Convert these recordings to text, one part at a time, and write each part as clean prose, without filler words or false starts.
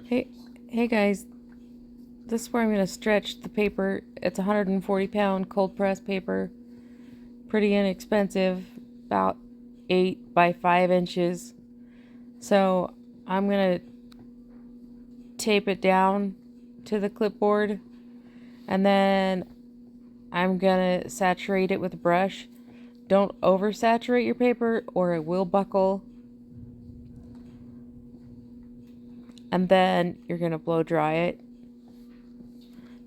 Hey, hey guys, this is where I'm going to stretch the paper. It's 140-pound cold press paper, pretty inexpensive, about 8 by 5 inches. So I'm going to tape it down to the clipboard, and then I'm going to saturate it with a brush. Don't oversaturate your paper or it will buckle. And then you're going to blow dry it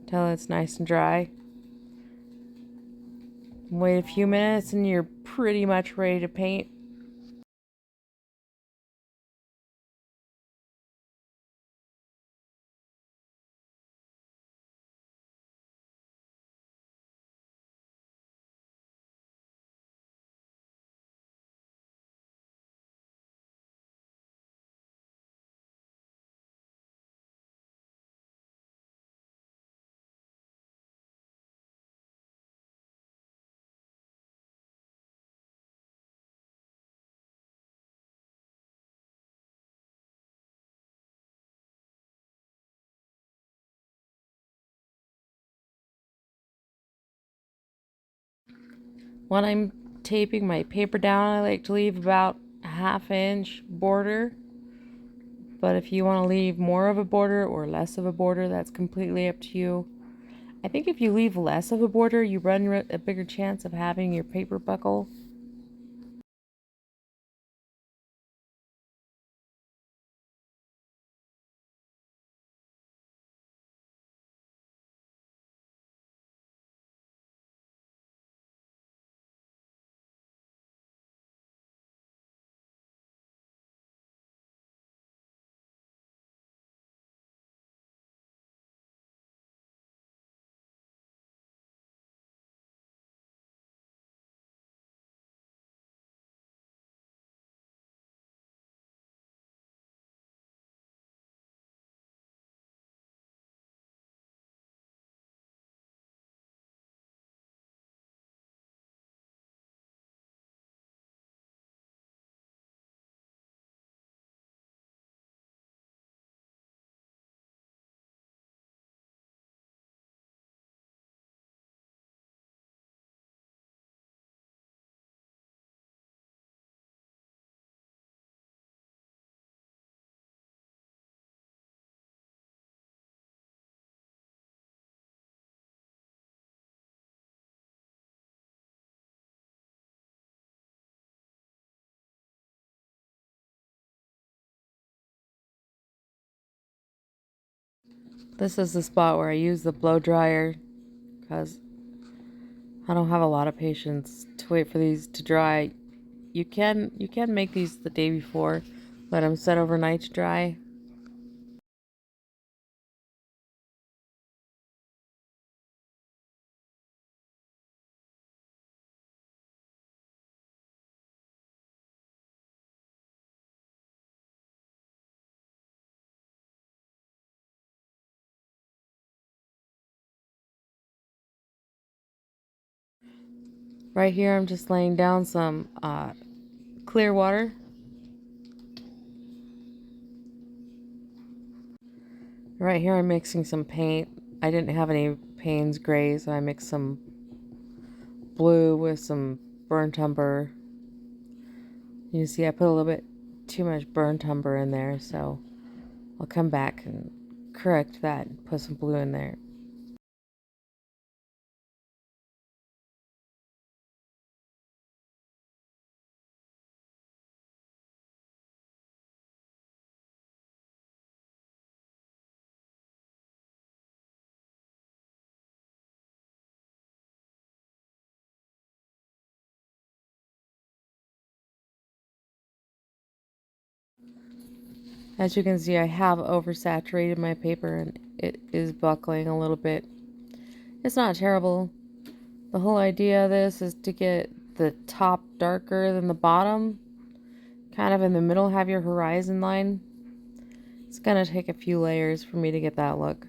till it's nice and dry. Wait a few minutes and you're pretty much ready to paint. When I'm taping my paper down, I like to leave about a ½ inch border. But if you want to leave more of a border or less of a border, that's completely up to you. I think if you leave less of a border, you run a bigger chance of having your paper buckle. This is the spot where I use the blow dryer because I don't have a lot of patience to wait for these to dry. You can make these the day before, let them set overnight to dry. Right here, I'm just laying down some clear water. Right here, I'm mixing some paint. I didn't have any Paynes Grey, so I mixed some blue with some burnt umber. You see, I put a little bit too much burnt umber in there, so I'll come back and correct that and put some blue in there. As you can see, I have oversaturated my paper and it is buckling a little bit. It's not terrible. The whole idea of this is to get the top darker than the bottom. Kind of in the middle, have your horizon line. It's gonna take a few layers for me to get that look.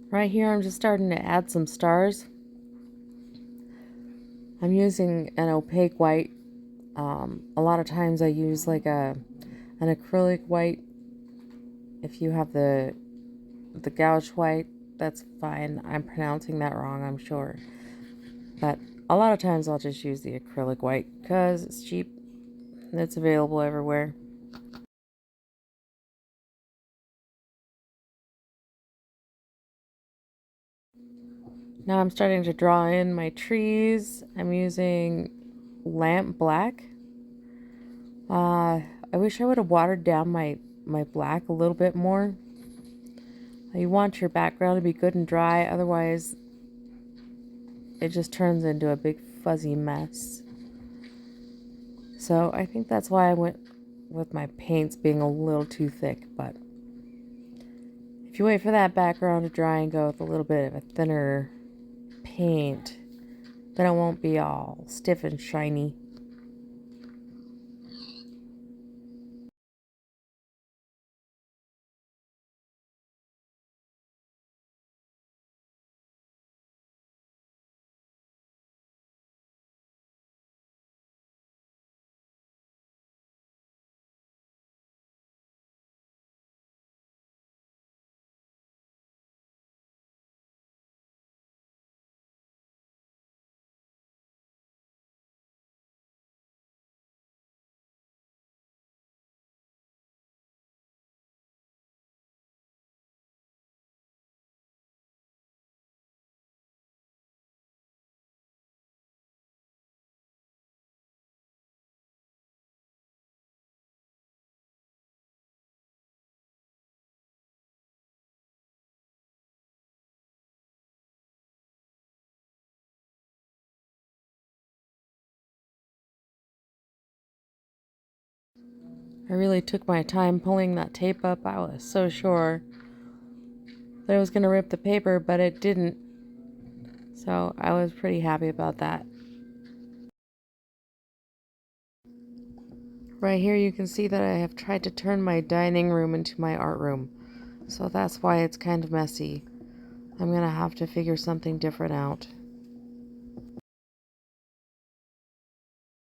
Right here, I'm just starting to add some stars. I'm using an opaque white. A lot of times I use like an acrylic white. If you have the gouge white, that's fine. I'm pronouncing that wrong, I'm sure. But a lot of times I'll just use the acrylic white because it's cheap and it's available everywhere. Now I'm starting to draw in my trees. I'm using lamp black. I wish I would have watered down my black a little bit more. You want your background to be good and dry, otherwise it just turns into a big fuzzy mess. So I think that's why I went with my paints being a little too thick, but if you wait for that background to dry and go with a little bit of a thinner paint, then it won't be all stiff and shiny. I really took my time pulling that tape up. I was so sure that it was going to rip the paper, but it didn't. So I was pretty happy about that. Right here you can see that I have tried to turn my dining room into my art room. So that's why it's kind of messy. I'm going to have to figure something different out.